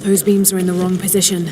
Those beams are in the wrong position.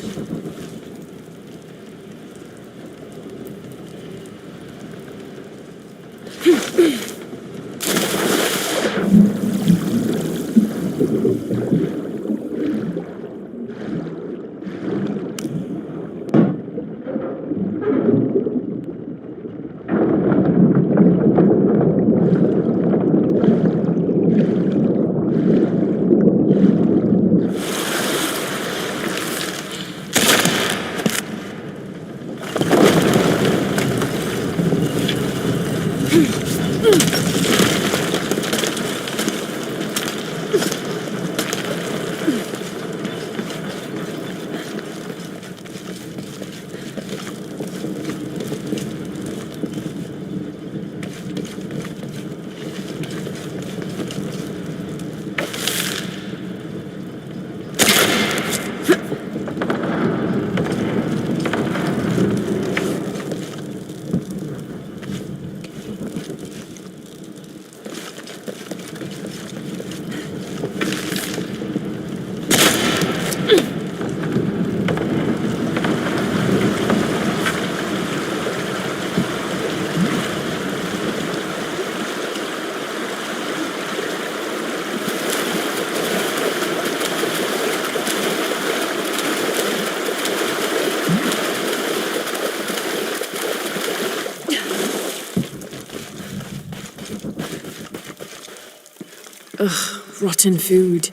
Ugh, rotten food.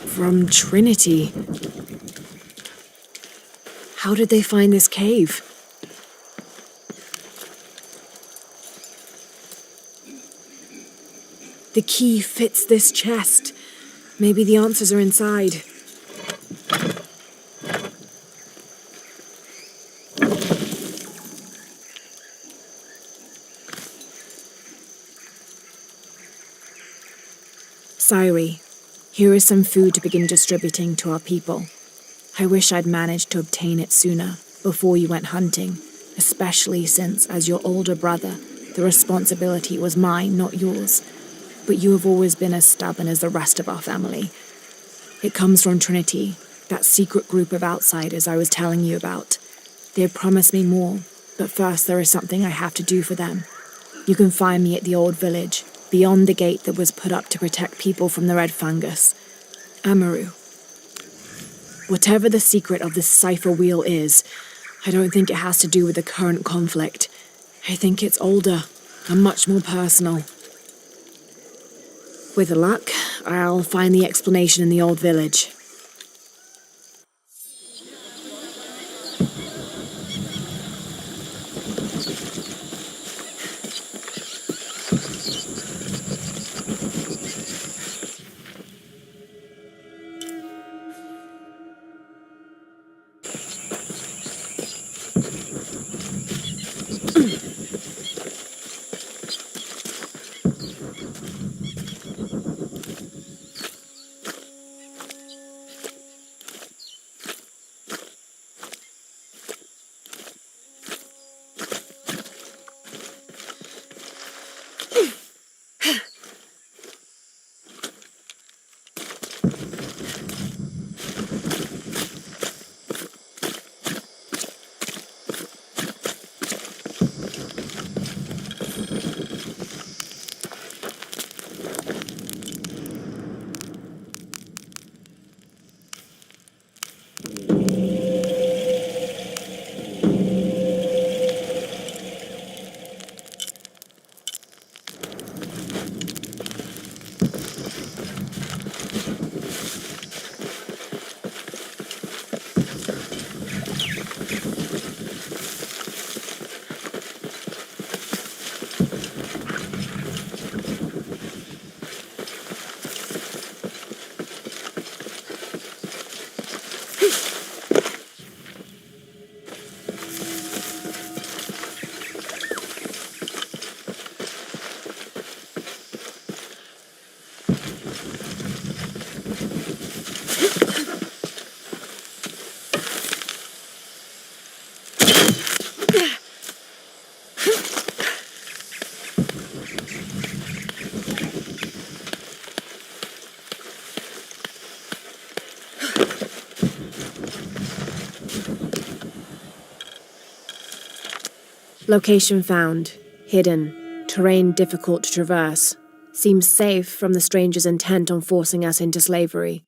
From Trinity. How did they find this cave? The key fits this chest. Maybe the answers are inside. Sairi, here is some food to begin distributing to our people. I wish I'd managed to obtain it sooner, before you went hunting, especially since, as your older brother, the responsibility was mine, not yours. But you have always been as stubborn as the rest of our family. It comes from Trinity, that secret group of outsiders I was telling you about. They have promised me more, but first there is something I have to do for them. You can find me at the old village, beyond the gate that was put up to protect people from the red fungus. Amaru. Whatever the secret of this cipher wheel is, I don't think it has to do with the current conflict. I think it's older and much more personal. With luck, I'll find the explanation in the old village. Location found. Hidden. Terrain difficult to traverse. Seems safe from the stranger's intent on forcing us into slavery.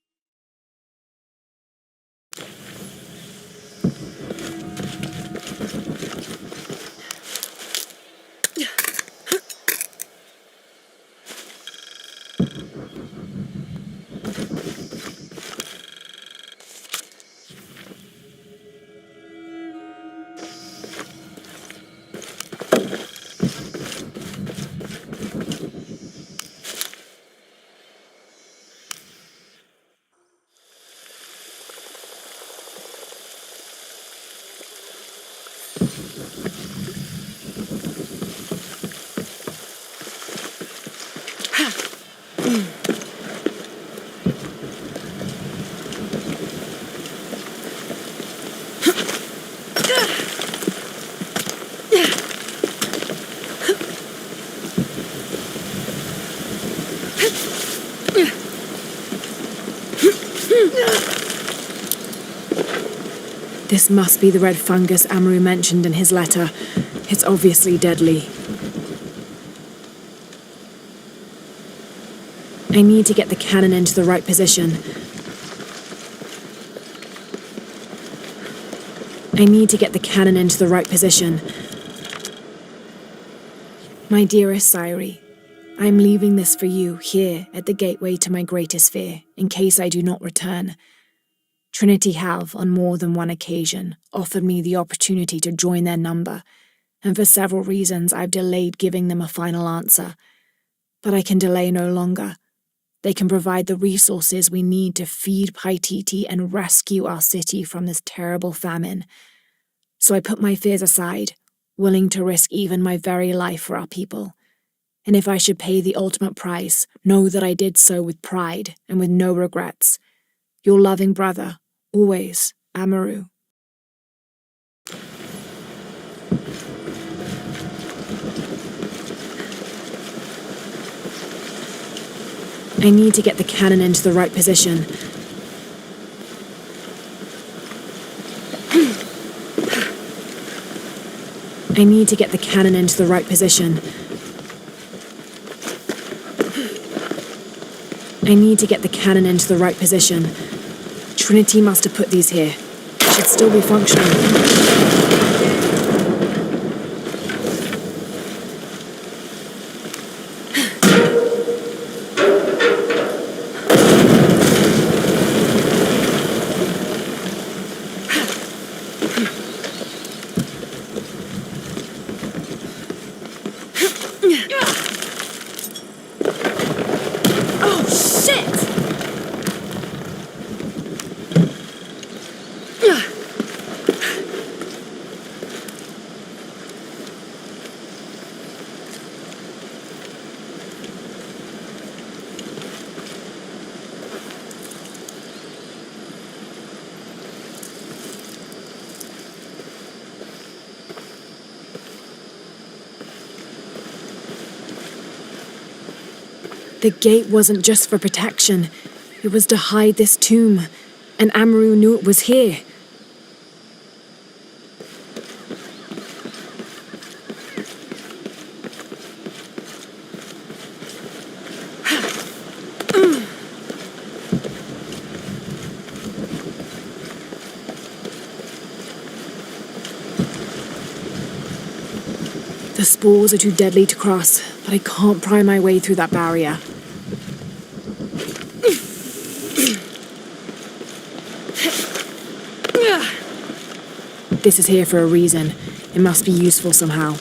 This must be the red fungus Amaru mentioned in his letter. It's obviously deadly. I need to get the cannon into the right position. My dearest Sairi, I am leaving this for you here at the gateway to my greatest fear, in case I do not return. Trinity have, on more than one occasion, offered me the opportunity to join their number, and for several reasons I've delayed giving them a final answer. But I can delay no longer. They can provide the resources we need to feed Paititi and rescue our city from this terrible famine. So I put my fears aside, willing to risk even my very life for our people. And if I should pay the ultimate price, know that I did so with pride and with no regrets. Your loving brother, always, Amaru. I need to get the cannon into the right position. I need to get the cannon into the right position. Trinity must have put these here. Should still be functional. The gate wasn't just for protection. It was to hide this tomb. And Amaru knew it was here. The spores are too deadly to cross, but I can't pry my way through that barrier. This is here for a reason. It must be useful somehow.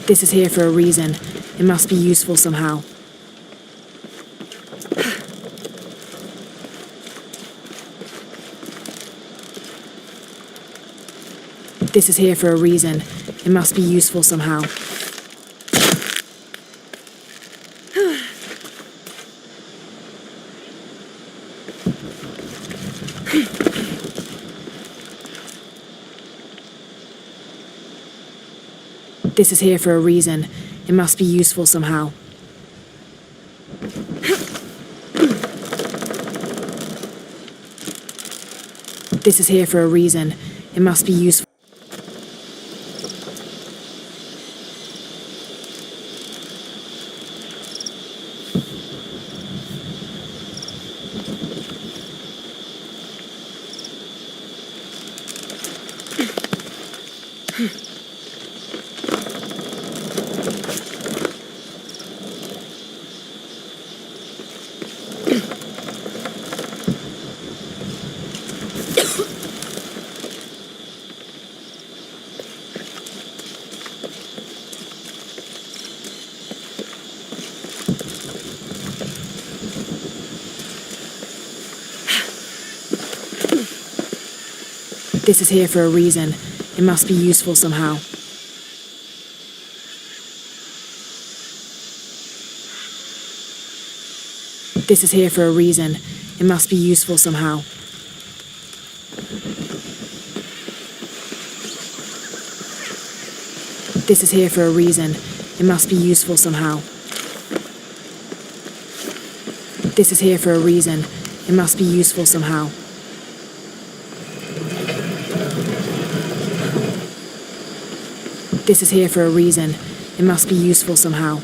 This is here for a reason. It must be useful somehow. This is here for a reason. It must be useful somehow. This is here for a reason. It must be useful somehow. This is here for a reason. It must be useful. This is here for a reason. It must be useful somehow. This is here for a reason. It must be useful somehow. This is here for a reason. It must be useful somehow. This is here for a reason. It must be useful somehow. This is here for a reason. It must be useful somehow.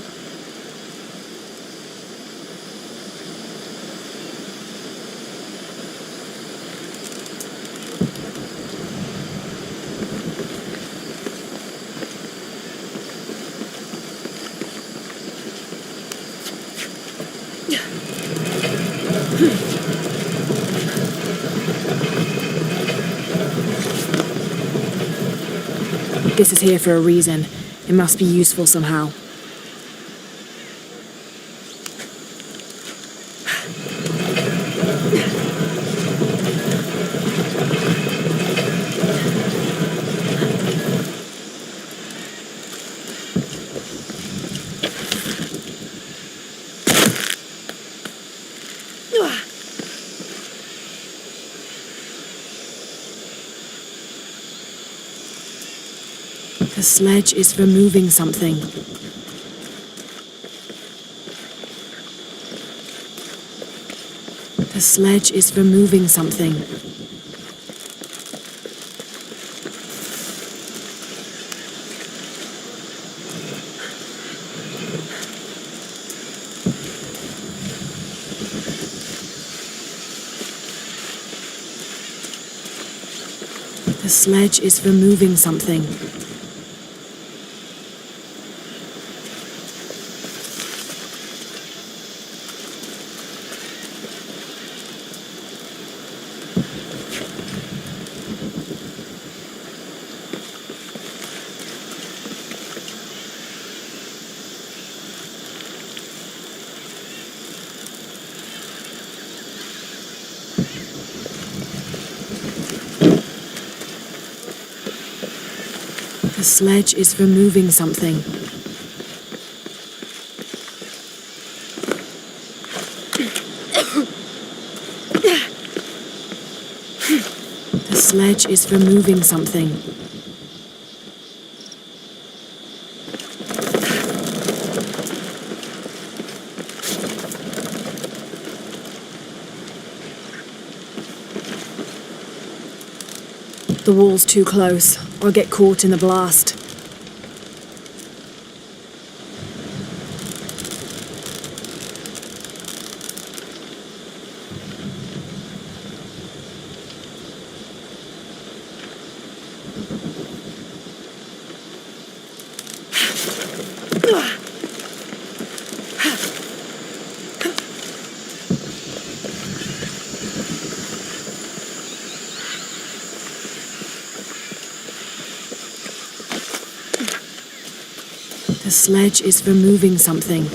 This is here for a reason. It must be useful somehow. The sledge is for moving something. The sledge is for moving something. The sledge is for moving something. The sledge is for moving something. The sledge is for moving something. The wall's too close. I'll get caught in the blast. The sledge is for moving something.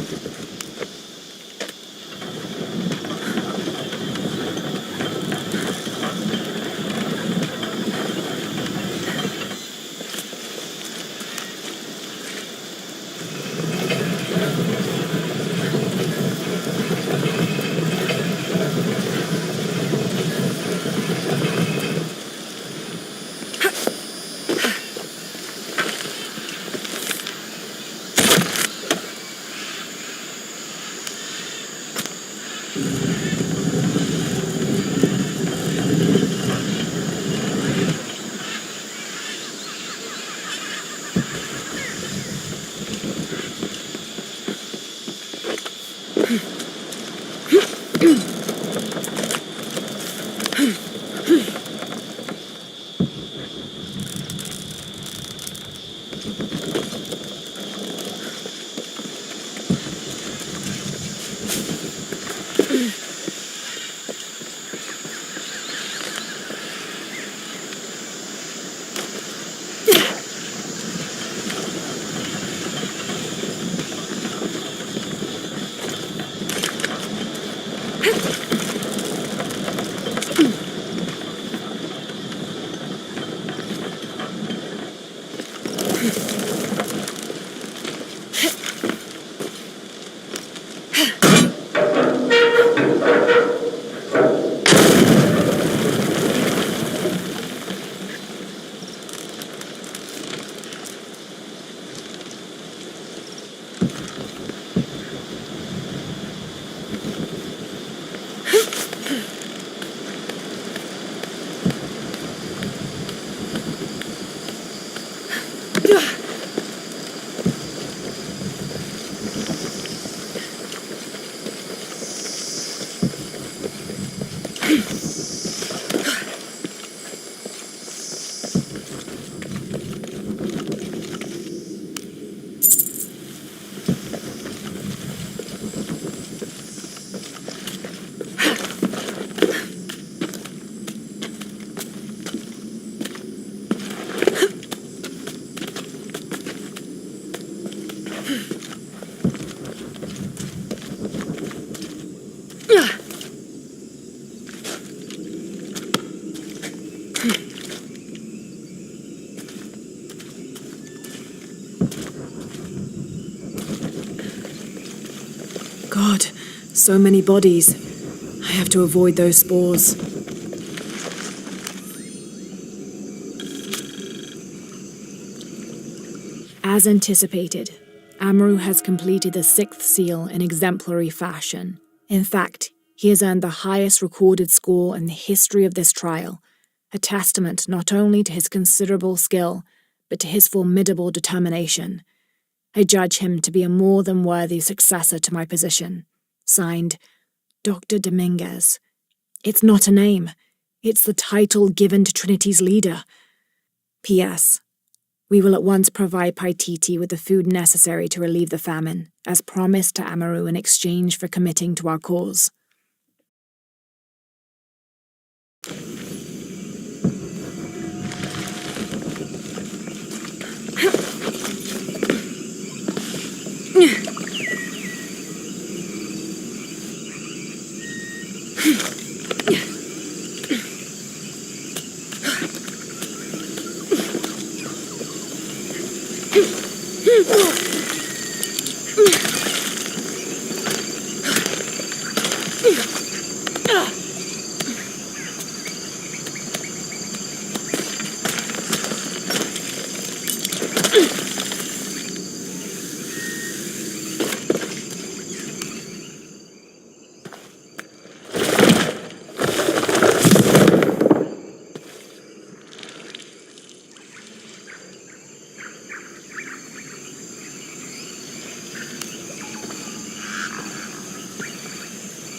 God, so many bodies. I have to avoid those spores. As anticipated, Amaru has completed the 6th seal in exemplary fashion. In fact, he has earned the highest recorded score in the history of this trial, a testament not only to his considerable skill, but to his formidable determination. I judge him to be a more than worthy successor to my position. Signed, Dr. Dominguez. It's not a name. It's the title given to Trinity's leader. P.S. We will at once provide Paititi with the food necessary to relieve the famine, as promised to Amaru in exchange for committing to our cause.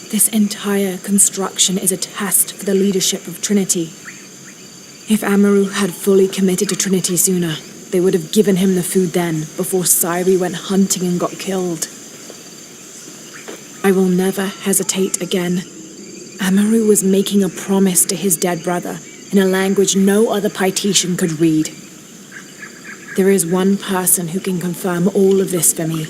This entire construction is a test for the leadership of Trinity. If Amaru had fully committed to Trinity sooner, they would have given him the food then, before Sairi went hunting and got killed. I will never hesitate again. Amaru was making a promise to his dead brother in a language no other Paititian could read. There is one person who can confirm all of this for me.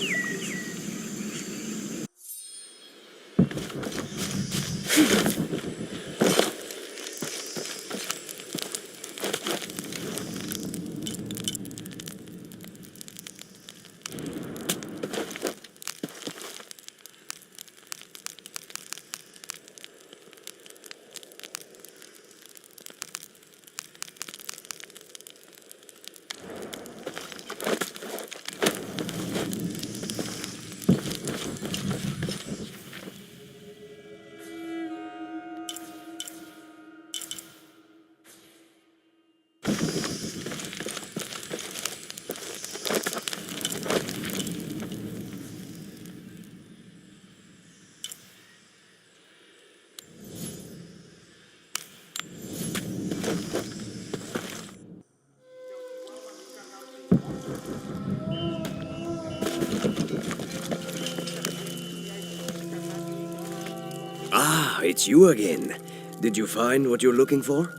Ah, it's you again. Did you find what you're looking for?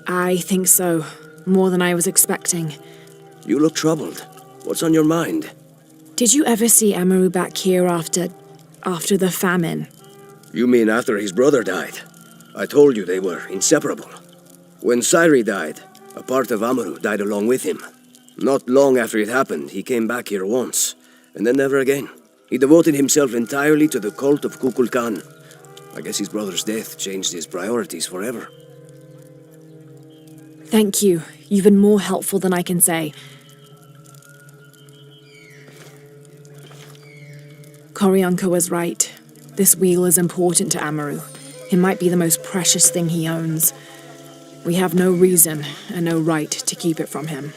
I think so. More than I was expecting. You look troubled. What's on your mind? Did you ever see Amaru back here after the famine? You mean after his brother died? I told you they were inseparable. When Sairi died, a part of Amaru died along with him. Not long after it happened, he came back here once, and then never again. He devoted himself entirely to the cult of Kukulkan. I guess his brother's death changed his priorities forever. Thank you. You've been more helpful than I can say. Koryanka was right. This wheel is important to Amaru. It might be the most precious thing he owns. We have no reason and no right to keep it from him.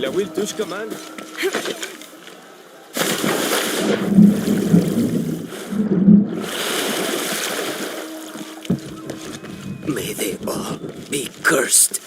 La will tushka, man. May they all be cursed.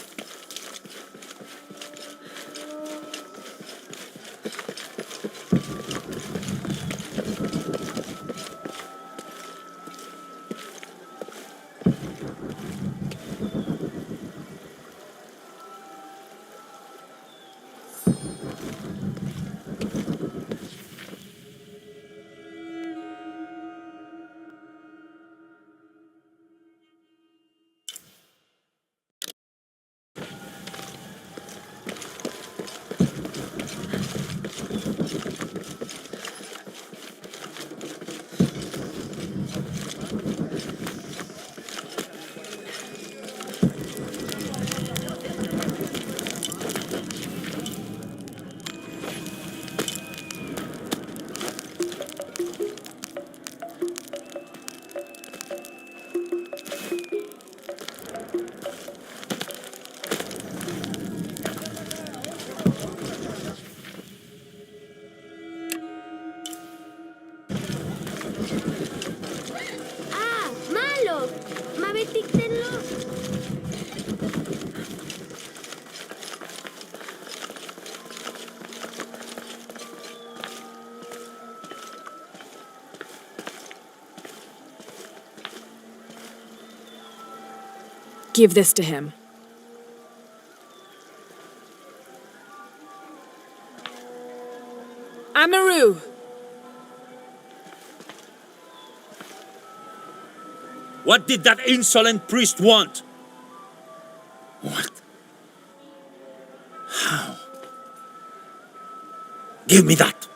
Give this to him. Amaru! What did that insolent priest want? What? How? Give me that!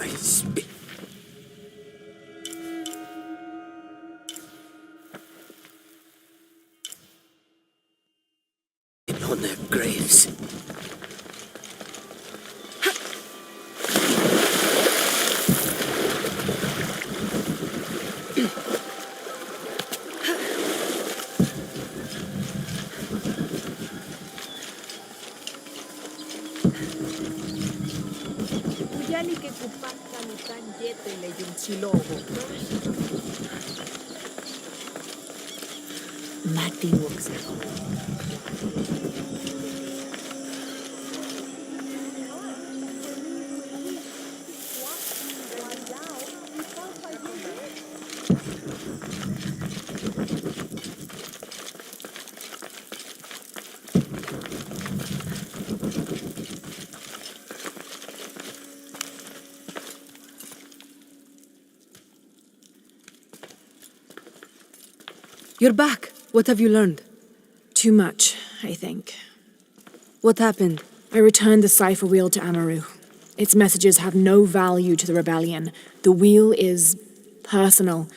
I spit on their graves. Mati works. You're back. What have you learned? Too much, I think. What happened? I returned the cipher wheel to Amaru. Its messages have no value to the rebellion. The wheel is personal,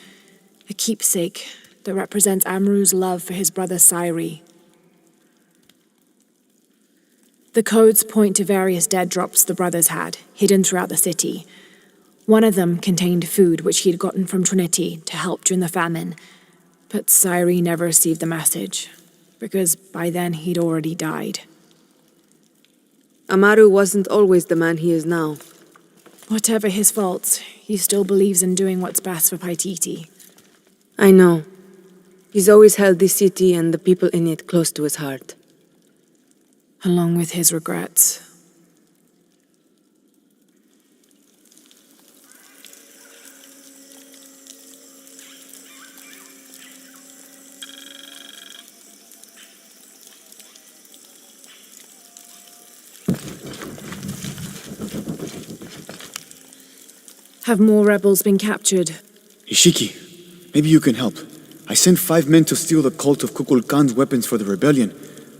a keepsake that represents Amaru's love for his brother Sairi. The codes point to various dead drops the brothers had, hidden throughout the city. One of them contained food which he had gotten from Trinity to help during the famine. But Sairi never received the message, because by then he'd already died. Amaru wasn't always the man he is now. Whatever his faults, he still believes in doing what's best for Paititi. I know. He's always held this city and the people in it close to his heart. Along with his regrets. Have more rebels been captured? Ishiki, maybe you can help. I sent 5 men to steal the cult of Kukulkan's weapons for the rebellion,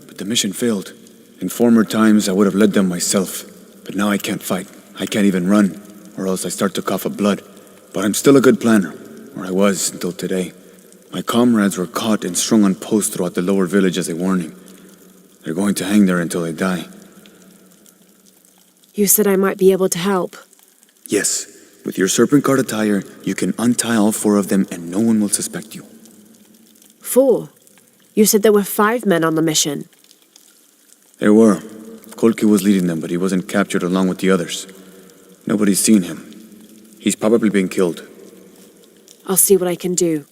but the mission failed. In former times, I would have led them myself, but now I can't fight. I can't even run, or else I start to cough up blood. But I'm still a good planner, or I was until today. My comrades were caught and strung on posts throughout the lower village as a warning. They're going to hang there until they die. You said I might be able to help. Yes, with your serpent card attire, you can untie all 4 of them and no one will suspect you. 4? You said there were 5 men on the mission. There were. Kolki was leading them, but he wasn't captured along with the others. Nobody's seen him. He's probably been killed. I'll see what I can do.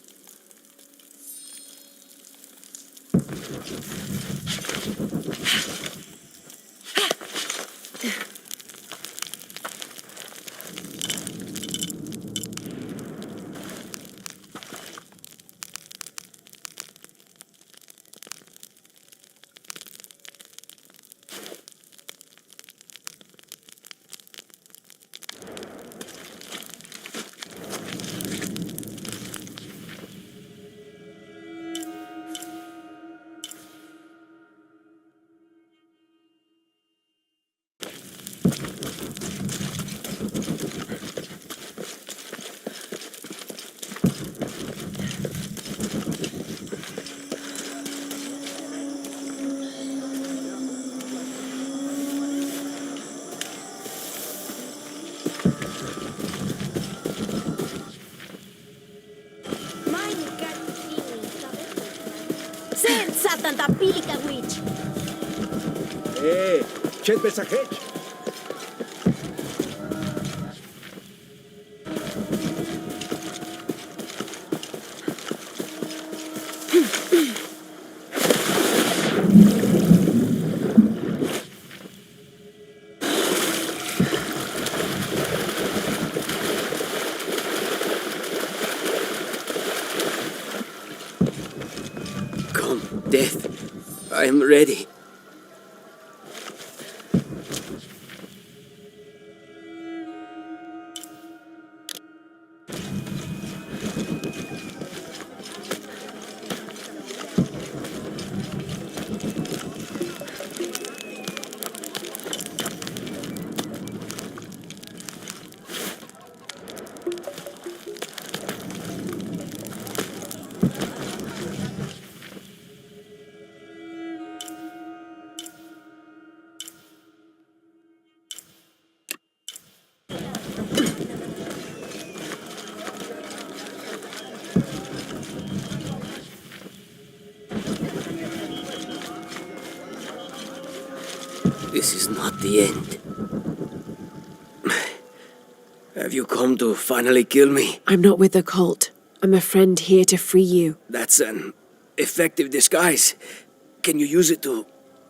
the Pilica witch. Ce pesacheci? Come, Death. I am ready. This is not the end. Have you come to finally kill me? I'm not with the cult. I'm a friend here to free you. That's an effective disguise. Can you use it to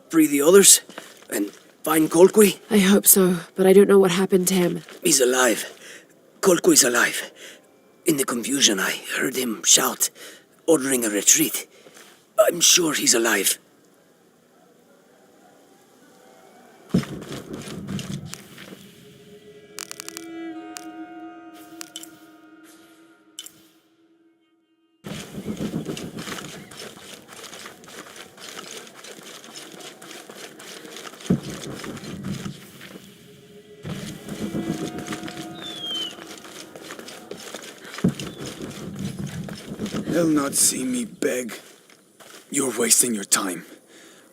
free the others? And find Colqui? I hope so, but I don't know what happened to him. He's alive. Colqui's alive. In the confusion, I heard him shout, ordering a retreat. I'm sure he's alive. They'll not see me beg. You're wasting your time.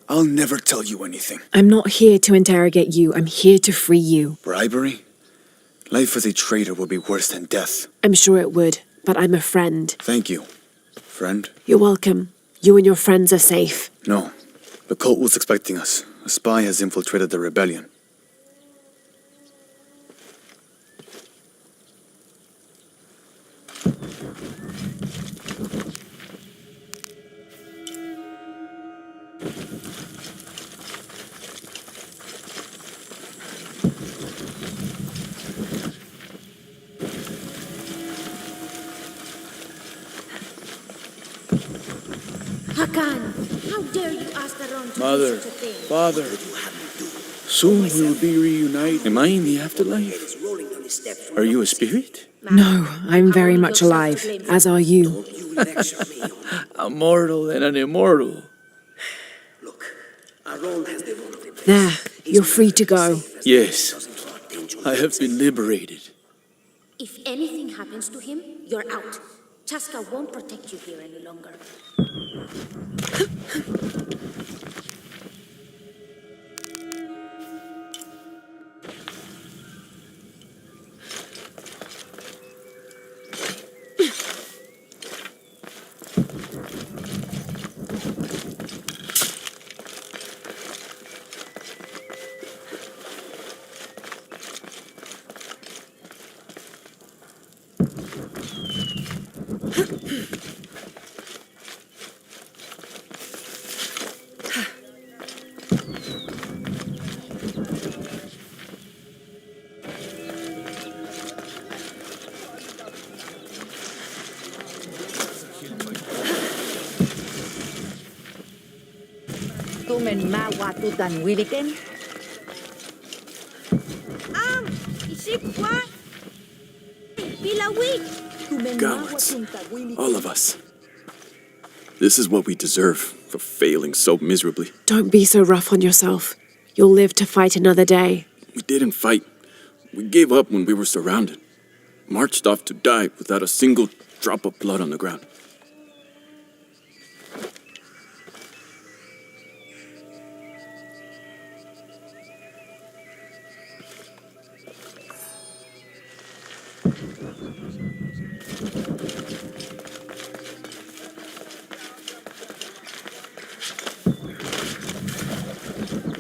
I'll never tell you anything. I'm not here to interrogate you. I'm here to free you. Bribery? Life as a traitor would be worse than death. I'm sure it would, but I'm a friend. Thank you. Friend? You're welcome. You and your friends are safe. No. The cult was expecting us. A spy has infiltrated the rebellion. Hakan, how dare you ask Aron to Mother, do such a thing? father, soon we'll be reunited. Am I in the afterlife? Are you a spirit? No, I'm very much alive, as are you. A mortal and an immortal. Look, Aron has the vulnerable. There, you're free to go. Yes, I have been liberated. If anything happens to him, you're out. Chaska won't protect you here any longer. Tumen mawatutan wiliken. Isikwa! Pilawit! Cowards. All of us. This is what we deserve for failing so miserably. Don't be so rough on yourself. You'll live to fight another day. We didn't fight. We gave up when we were surrounded. Marched off to die without a single drop of blood on the ground.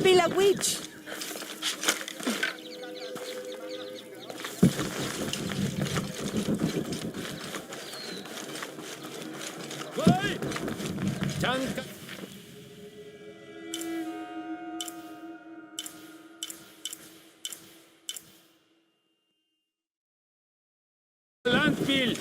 Pila witch. Landfill!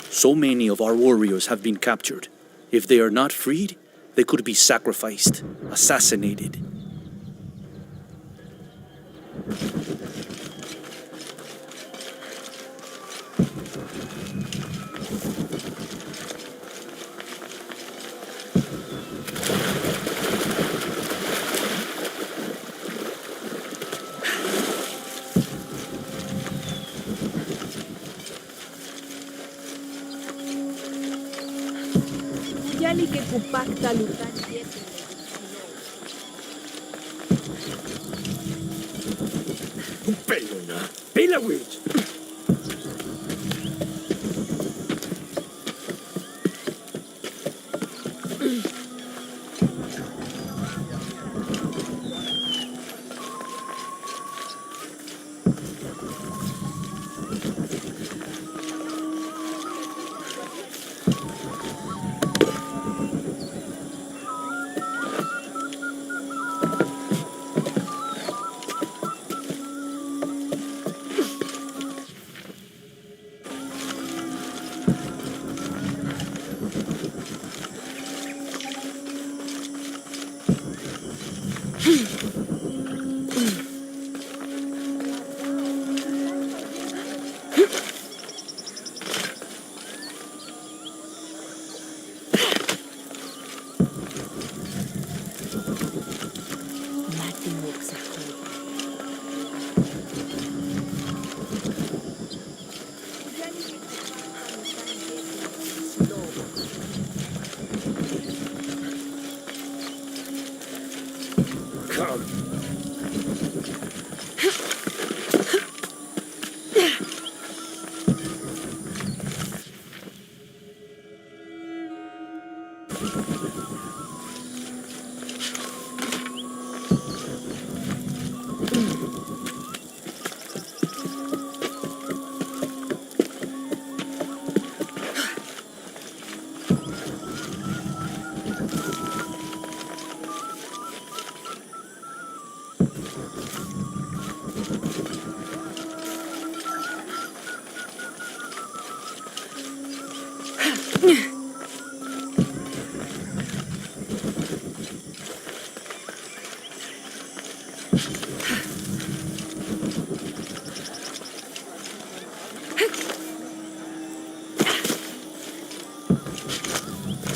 So many of our warriors have been captured. If they are not freed, they could be sacrificed, assassinated. Yali que compacta lugar yete. Pelona! Pila witch!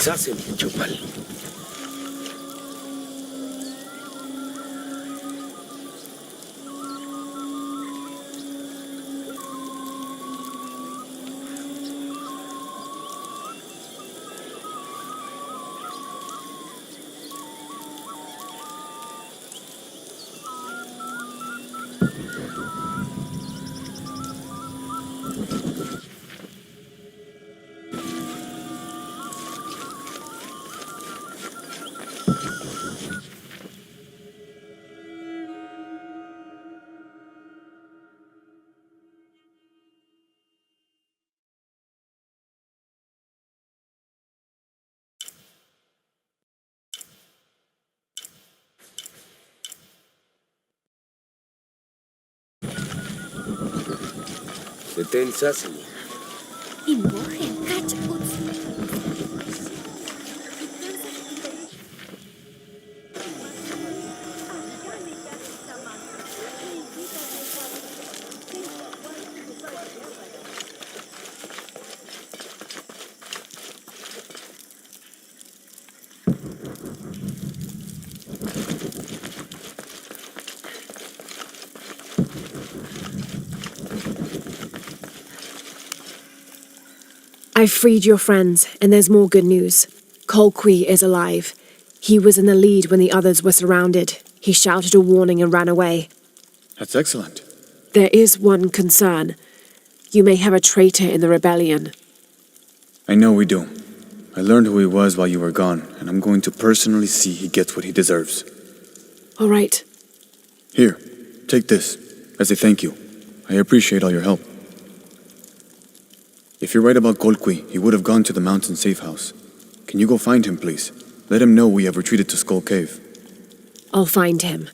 Sasim, Chupal. Detén Sassini. Imogen, catch uts. I've freed your friends, and there's more good news. Colqui is alive. He was in the lead when the others were surrounded. He shouted a warning and ran away. That's excellent. There is one concern. You may have a traitor in the rebellion. I know we do. I learned who he was while you were gone, and I'm going to personally see he gets what he deserves. All right. Here, take this, as a thank you. I appreciate all your help. If you're right about Kolkwi, he would have gone to the mountain safe house. Can you go find him, please? Let him know we have retreated to Skull Cave. I'll find him.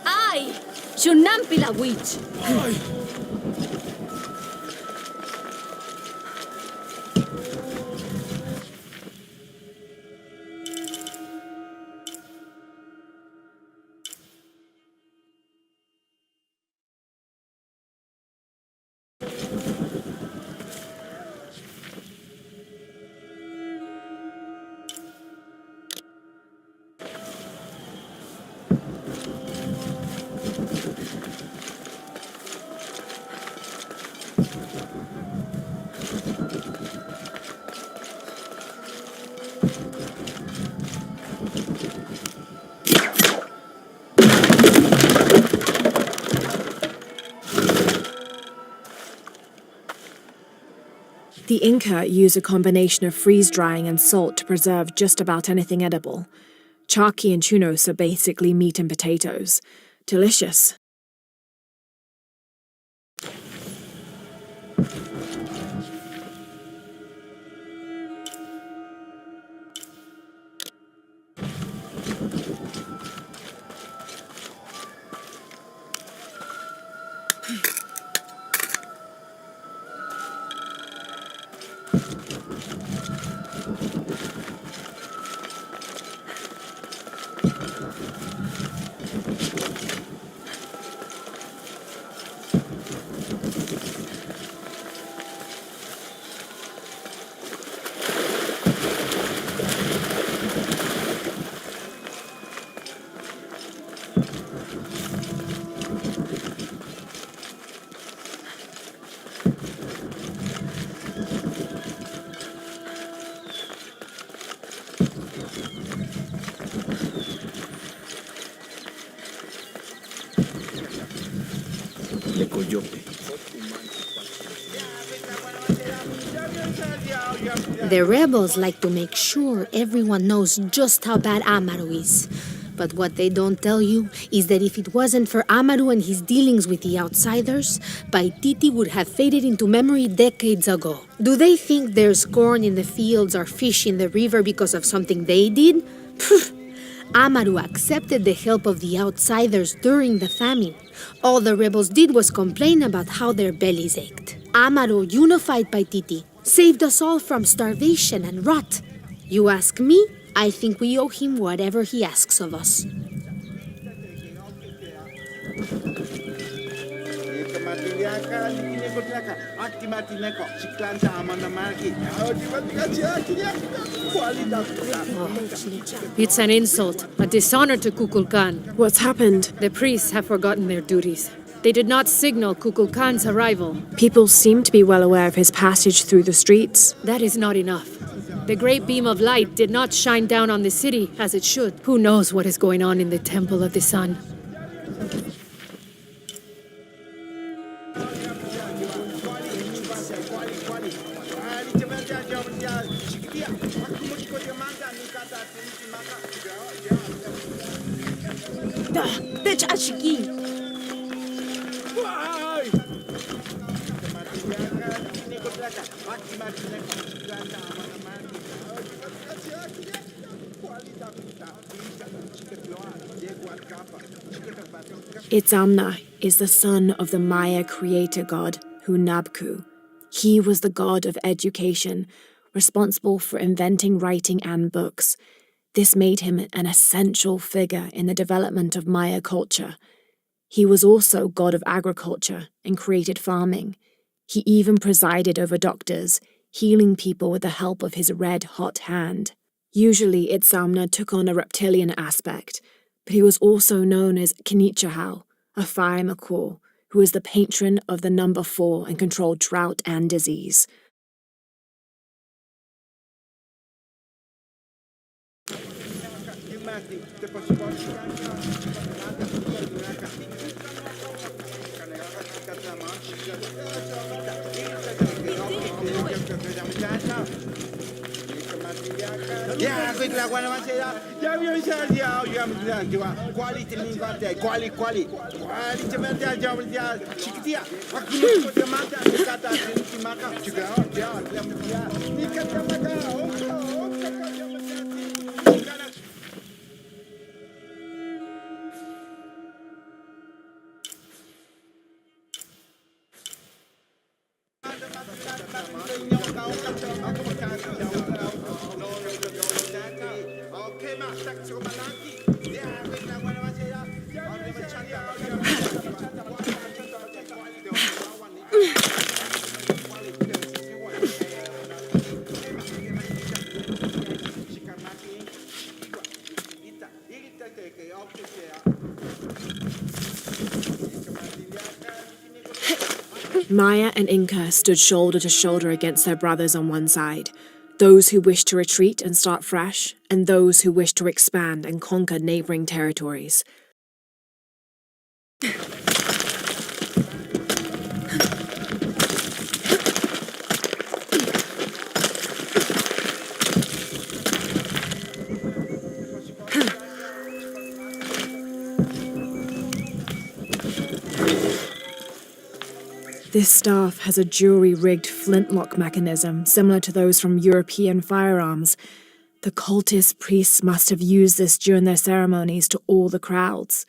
Ay! Shunampila witch! The Inca use a combination of freeze-drying and salt to preserve just about anything edible. Charqui and chunos are basically meat and potatoes. Delicious. The rebels like to make sure everyone knows just how bad Amaru is. But what they don't tell you is that if it wasn't for Amaru and his dealings with the outsiders, Paititi would have faded into memory decades ago. Do they think there's corn in the fields or fish in the river because of something they did? Amaru accepted the help of the outsiders during the famine. All the rebels did was complain about how their bellies ached. Amaru unified Paititi, saved us all from starvation and rot. You ask me, I think we owe him whatever he asks of us. It's an insult, a dishonor to Kukulkan. What's happened? The priests have forgotten their duties. They did not signal Kukulkan's arrival. People seem to be well aware of his passage through the streets. That is not enough. The great beam of light did not shine down on the city as it should. Who knows what is going on in the Temple of the Sun? Itzamna is the son of the Maya creator god, Hunabku. He was the god of education, responsible for inventing writing and books. This made him an essential figure in the development of Maya culture. He was also god of agriculture and created farming. He even presided over doctors, healing people with the help of his red-hot hand. Usually, Itzamna took on a reptilian aspect, but he was also known as Kinichahau, a fire macaw, who was the patron of the number 4 and controlled drought and disease. Maya and Inca stood shoulder to shoulder against their brothers on one side, those who wished to retreat and start fresh, and those who wished to expand and conquer neighboring territories. This staff has a jury-rigged flintlock mechanism similar to those from European firearms. The cultist priests must have used this during their ceremonies to awe the crowds.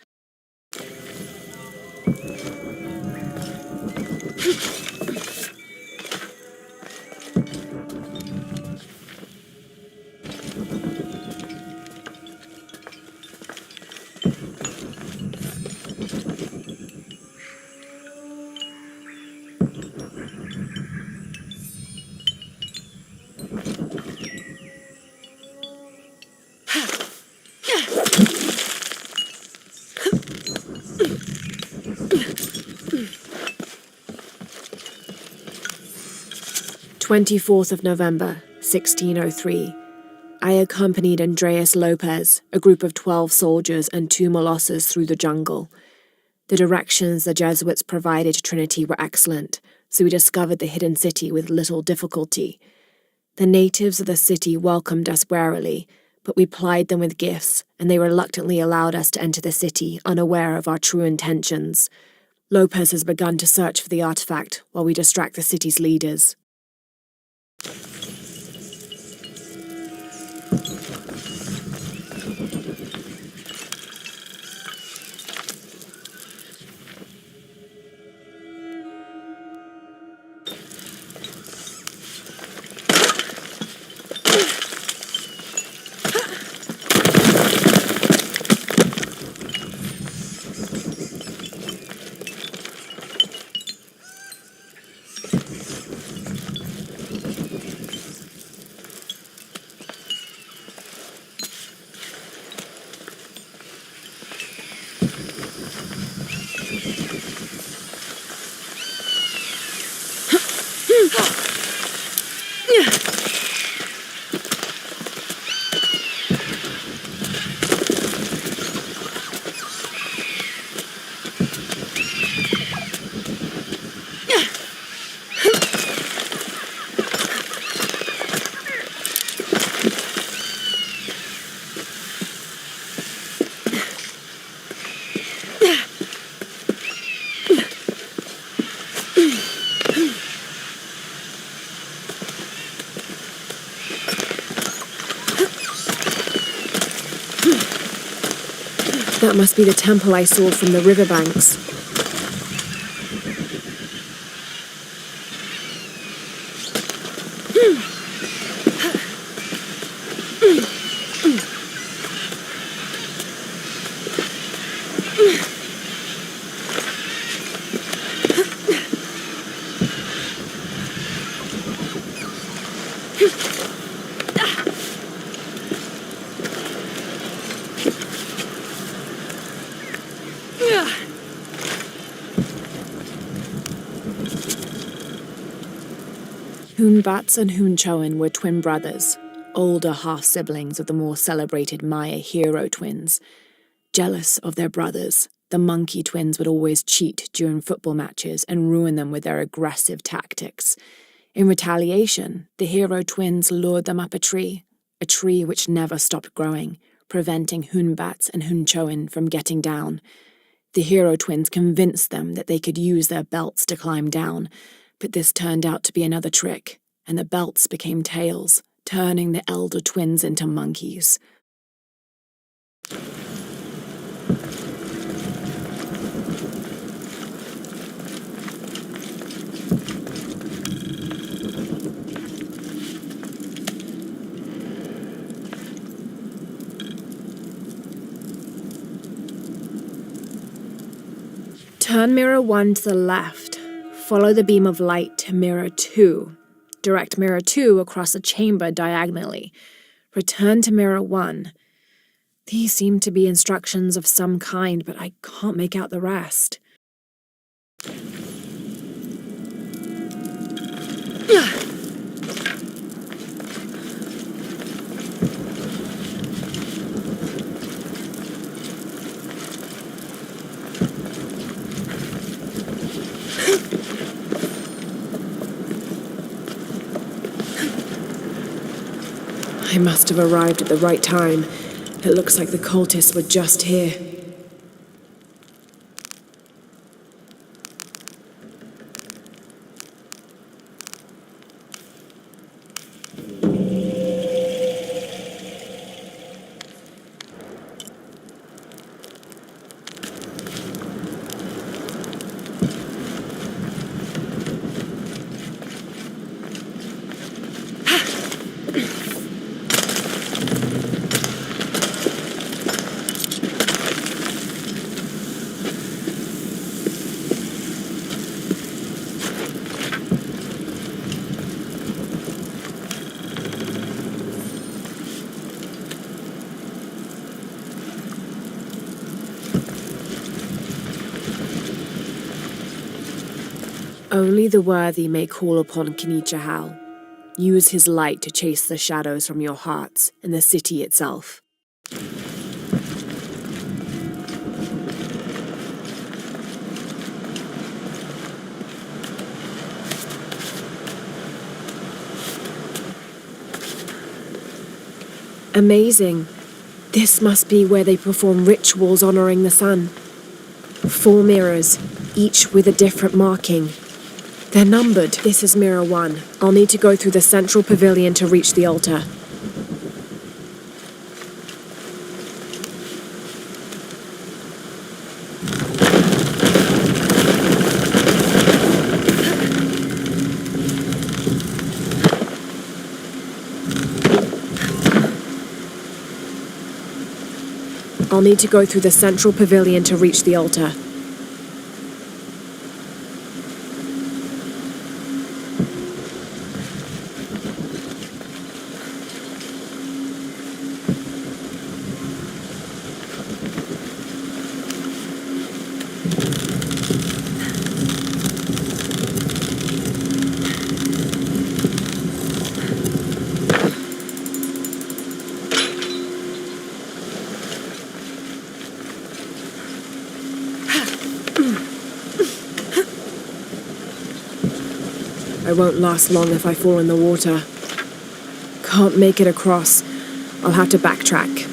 November 24th, 1603. I accompanied Andreas Lopez, a group of 12 soldiers and 2 Molossers through the jungle. The directions the Jesuits provided to Trinity were excellent, so we discovered the hidden city with little difficulty. The natives of the city welcomed us warily, but we plied them with gifts, and they reluctantly allowed us to enter the city, unaware of our true intentions. Lopez has begun to search for the artifact while we distract the city's leaders. That must be the temple I saw from the riverbanks. Hunbats and Hunchoin were twin brothers, older half-siblings of the more celebrated Maya hero twins. Jealous of their brothers, the monkey twins would always cheat during football matches and ruin them with their aggressive tactics. In retaliation, the hero twins lured them up a tree which never stopped growing, preventing Hunbats and Hunchoin from getting down. The hero twins convinced them that they could use their belts to climb down, but this turned out to be another trick, and the belts became tails, turning the elder twins into monkeys. Turn mirror 1 to the left. Follow the beam of light to mirror 2. Direct mirror 2 across the chamber diagonally. Return to mirror 1. These seem to be instructions of some kind, but I can't make out the rest. I must have arrived at the right time. It looks like the cultists were just here. Only the worthy may call upon Kinichahal. Use his light to chase the shadows from your hearts and the city itself. Amazing. This must be where they perform rituals honoring the sun. 4 mirrors, each with a different marking. They're numbered. This is mirror 1. I'll need to go through the central pavilion to reach the altar. I'll need to go through the central pavilion to reach the altar. I won't last long if I fall in the water. Can't make it across. I'll have to backtrack.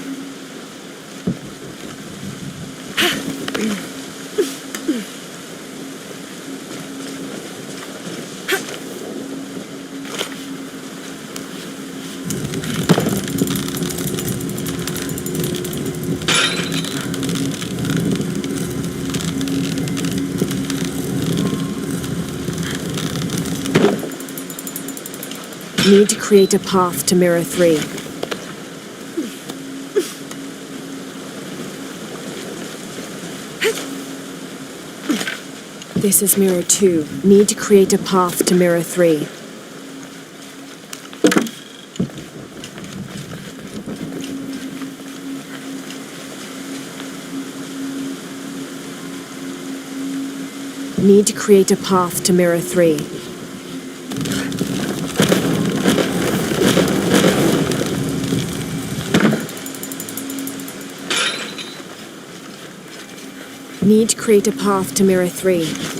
Need to create a path to mirror 3. This is mirror 2. Need to create a path to mirror 3. Need to create a path to Mirror 3. Need to create a path to Mirror 3.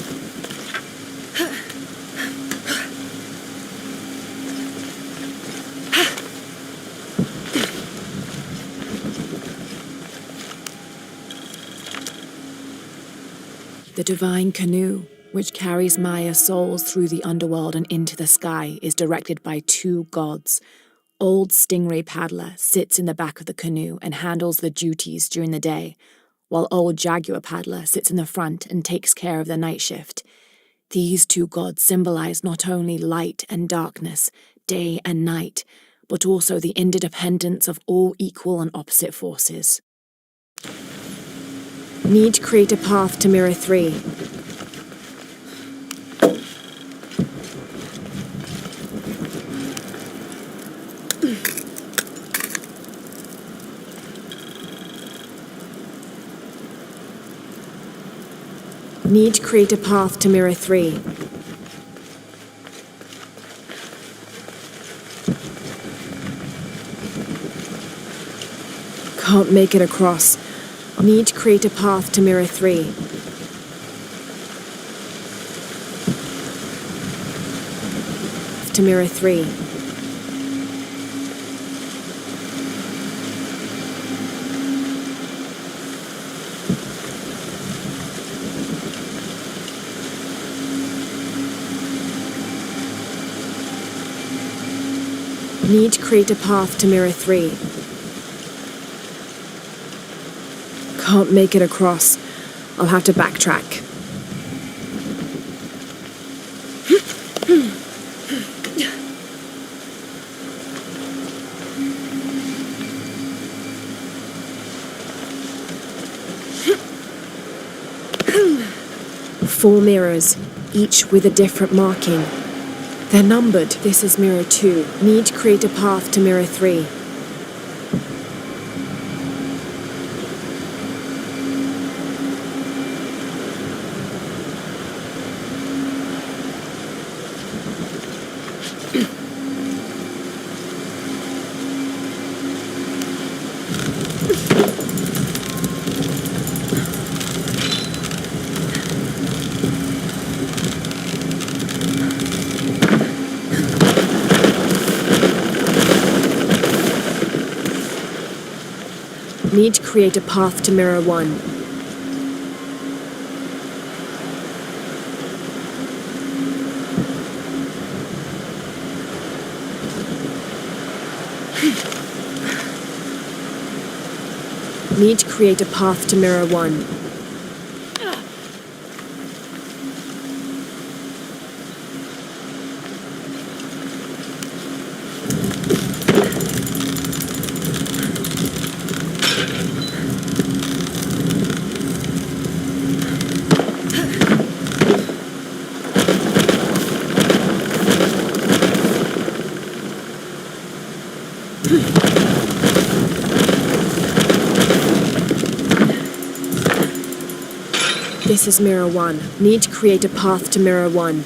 The divine canoe, which carries Maya's souls through the underworld and into the sky, is directed by two gods. Old Stingray Paddler sits in the back of the canoe and handles the duties during the day, while Old Jaguar Paddler sits in the front and takes care of the night shift. These two gods symbolize not only light and darkness, day and night, but also the interdependence of all equal and opposite forces. Need to create a path to Mirror 3. Need to create a path to Mirror 3. Can't make it across. Need to create a path to Mirror 3. To Mirror 3. Need to create a path to Mirror 3. Can't make it across. I'll have to backtrack. Four mirrors, each with a different marking. They're numbered. This is Mirror 2. Need to create a path to Mirror 3. Need to create a path to Mirror 1. Need to create a path to Mirror 1. This is Mirror 1. Need to create a path to Mirror 1.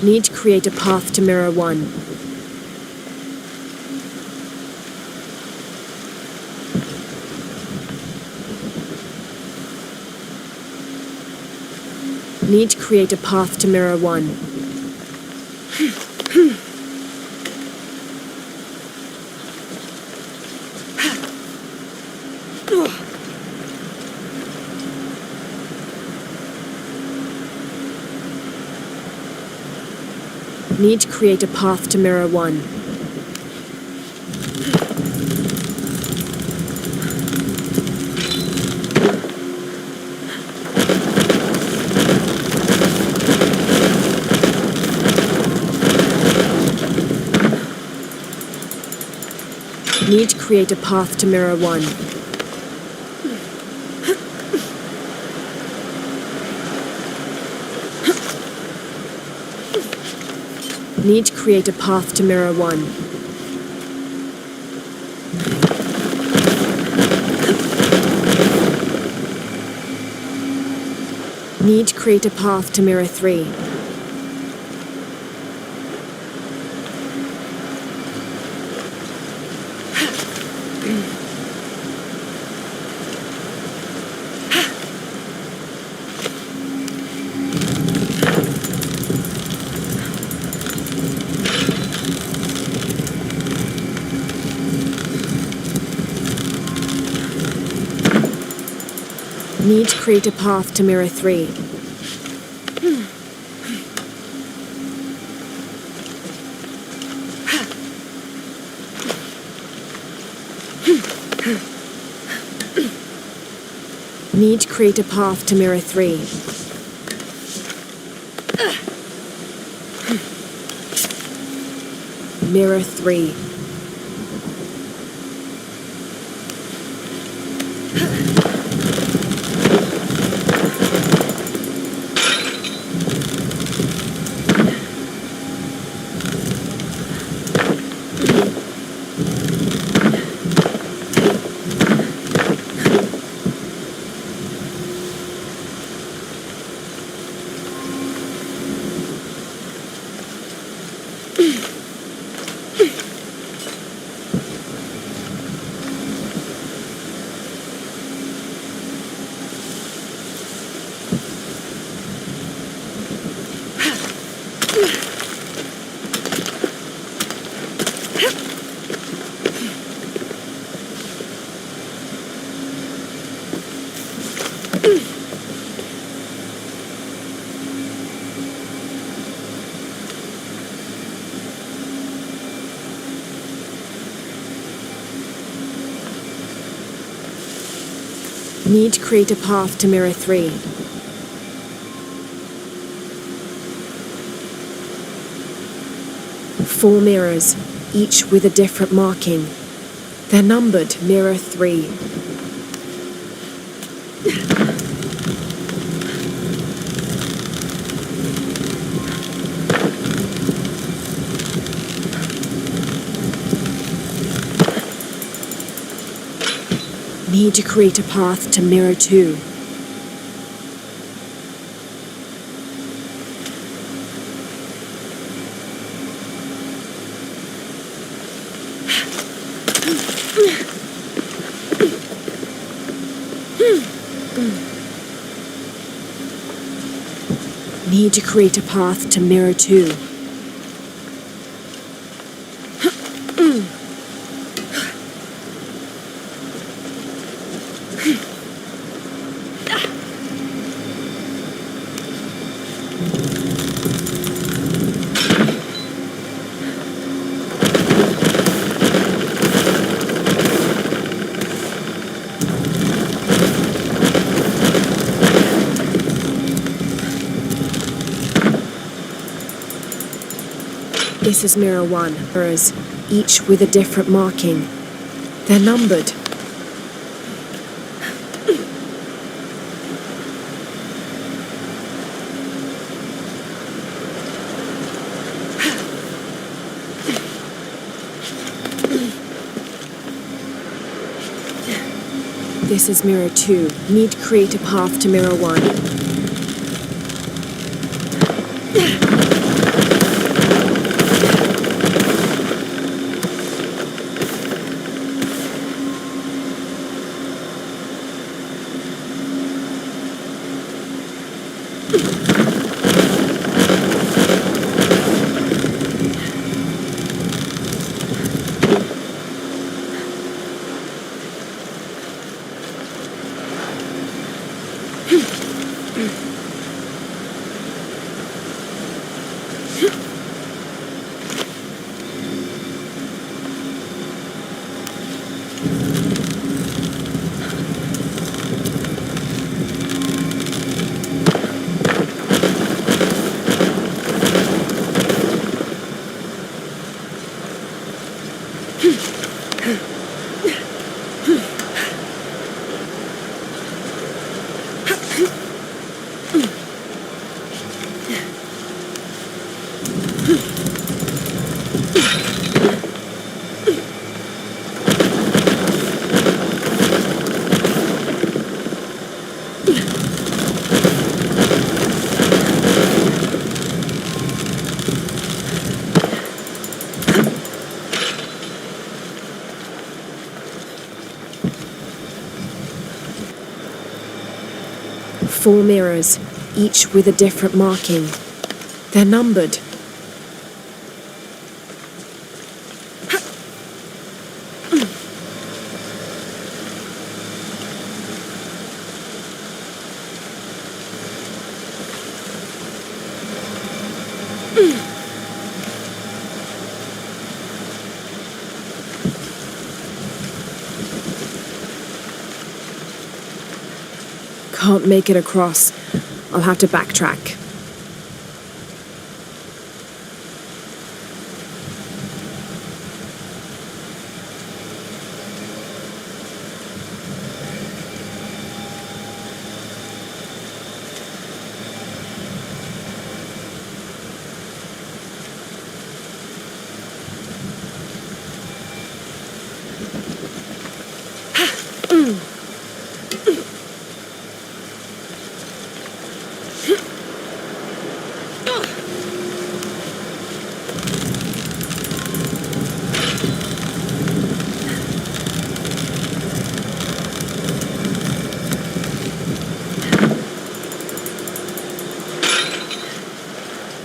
Need to create a path to Mirror 1. Need to create a path to Mirror 1. Need to create a path to Mirror 1. Need to create a path to Mirror 1. Need to create a path to Mirror 1. Need to create a path to Mirror 3. Need to create a path to Mirror 3. Need to create a path to Mirror 3. Mirror 3. Need to create a path to Mirror 3. Four mirrors, each with a different marking. They're numbered Mirror 3. Need to create a path to Mirror 2. Need to create a path to Mirror 2. This is Mirror 1, mirrors, each with a different marking. They're numbered. This is Mirror 2. Need to create a path to Mirror 1. 4 mirrors, each with a different marking. They're numbered. Can't make it across. I'll have to backtrack.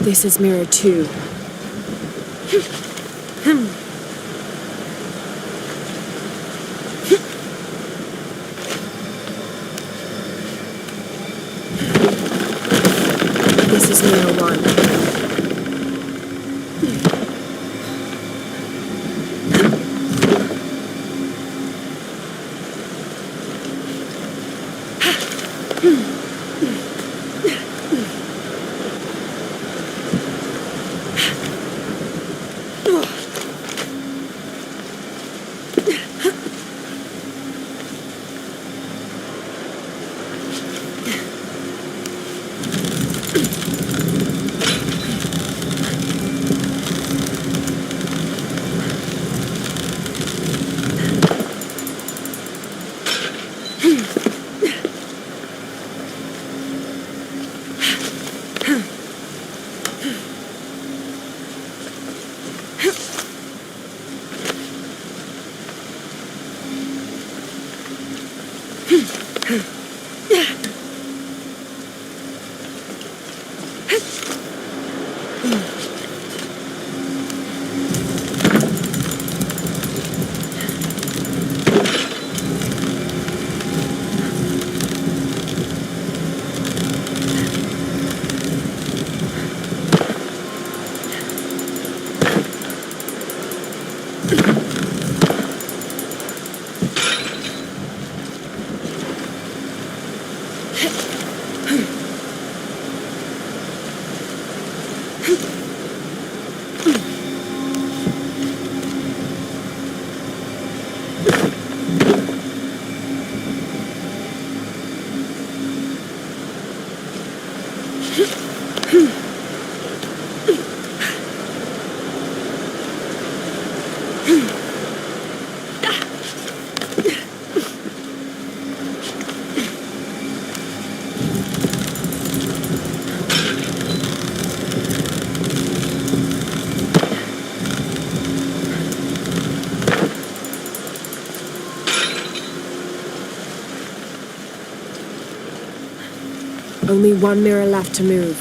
This is mirror 2. This is mirror 1. Only 1 mirror left to move.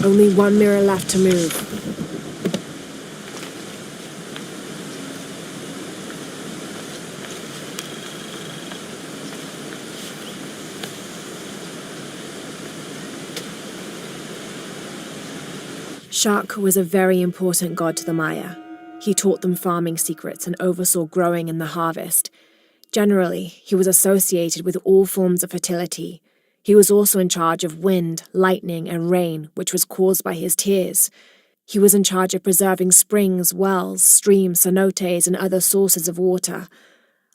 Only 1 mirror left to move. Shark was a very important god to the Maya. He taught them farming secrets and oversaw growing and the harvest. Generally, he was associated with all forms of fertility. He was also in charge of wind, lightning, and rain, which was caused by his tears. He was in charge of preserving springs, wells, streams, cenotes, and other sources of water.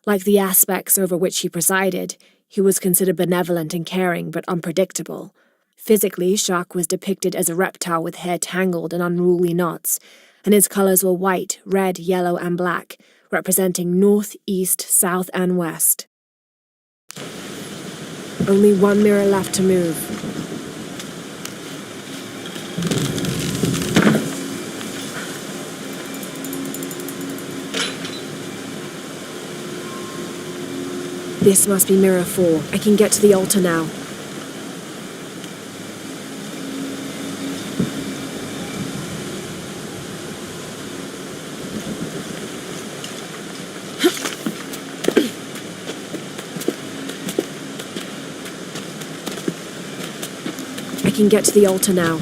Like the aspects over which he presided, he was considered benevolent and caring, but unpredictable. Physically, Shark was depicted as a reptile with hair tangled in unruly knots, and his colors were white, red, yellow, and black, representing north, east, south, and west. Only one mirror left to move. This must be mirror 4. I can get to the altar now. I can get to the altar now.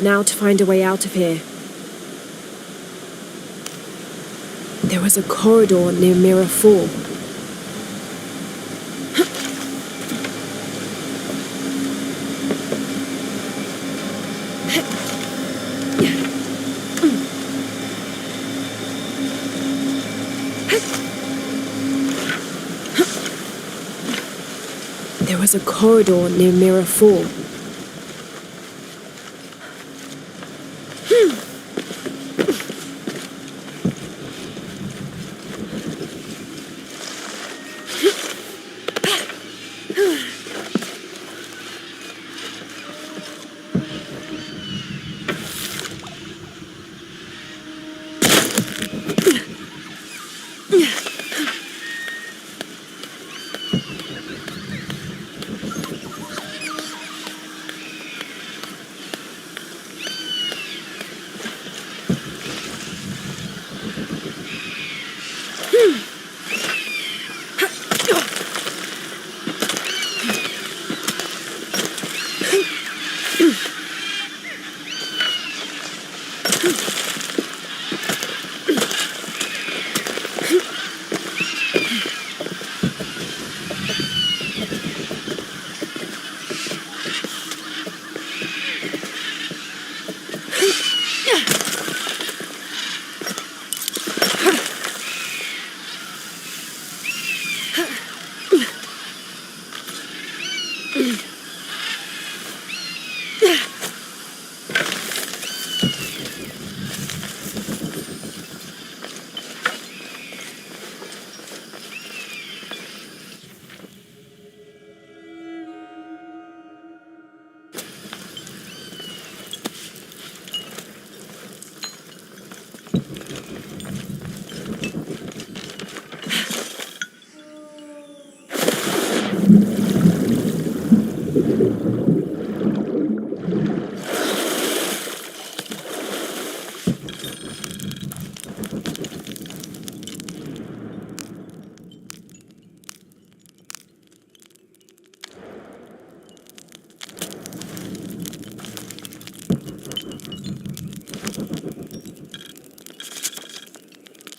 Now to find a way out of here. There was a corridor near mirror 4. There was a corridor near mirror 4.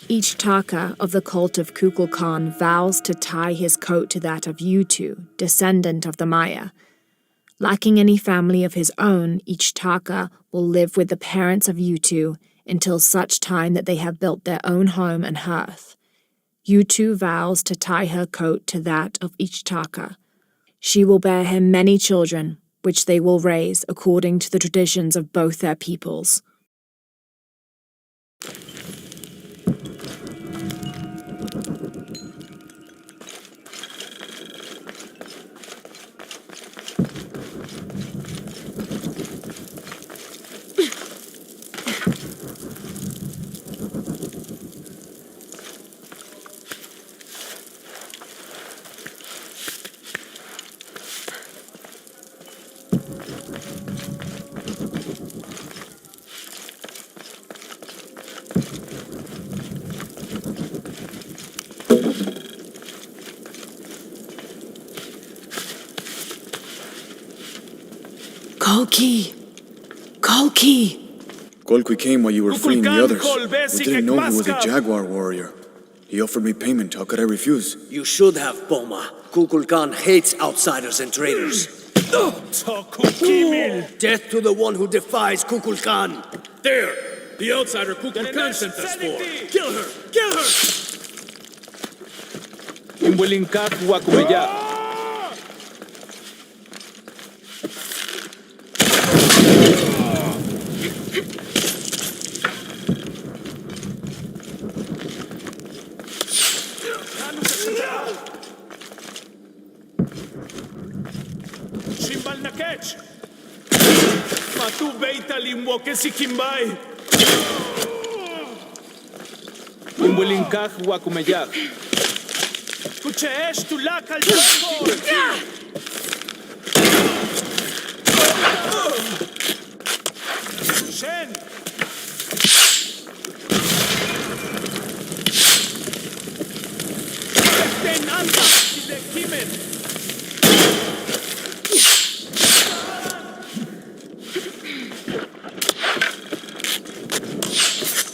Each Taka of the cult of Kukulkan vows to tie his coat to that of Yutu, descendant of the Maya. Lacking any family of his own, each Taka will live with the parents of Yutu until such time that they have built their own home and hearth. Yutu vows to tie her coat to that of each Taka. She will bear him many children, which they will raise according to the traditions of both their peoples. Kolki! Kolki! Kolki came while you were freeing the others. Kol We basic didn't know he was a ekmaskav. jaguar warrior. He offered me payment. How could I refuse? You should have, Poma. Kukulkan hates outsiders and traitors. Kimil. Death to the one who defies Kukulkan. There! The outsider Kukulkan sent us for. Kill her! Kill her! Imbulinkak Wakumeya. Shimbal Nakech! Matu Beita Limwoke Kimbai! Imbulinkak Wakumeya. Kucheesh Tulak al Shen! Ten Anta! Kimen!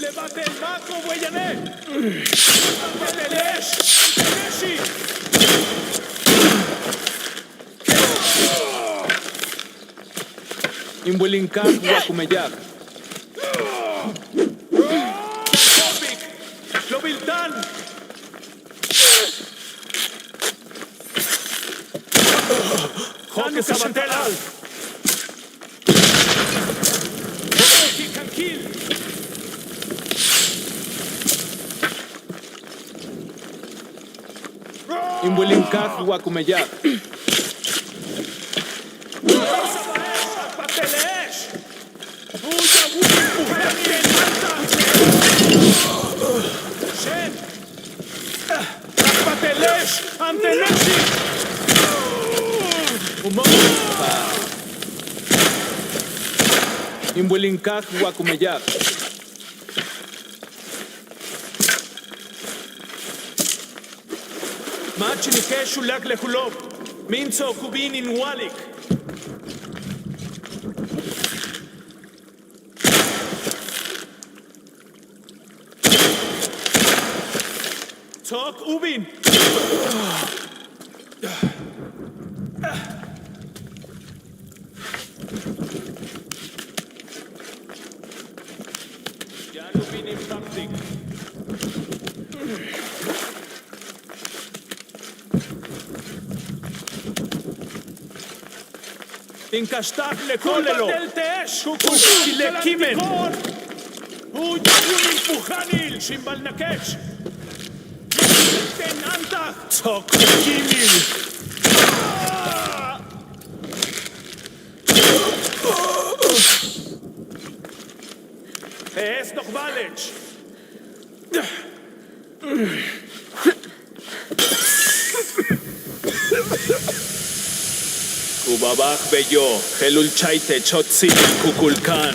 Levate el maco, Hueyané! Telesh! Teleshi! Imbulinkak Wakumeyak. Topik! Lobiltan! Hanu Sabantelal! Kill! Imbulinkak Wakumeyak. Patelesh! Uya Wuli Puhani en Alta! Shen! Patelesh! Anteleshi! Imbulinkak Wakumeyak. Machinike Shulak Lehulop. Minzo Kubin in Walik. Talk Ubin. Janubin in public. Inkastak le kolelo. Kukuki le kimen. Uyun impujanil. Shimbal nakech. Ten anta. Tok kimil. Es noch valech. Kubabach beyo, Helul chaite chotzil kukulkan.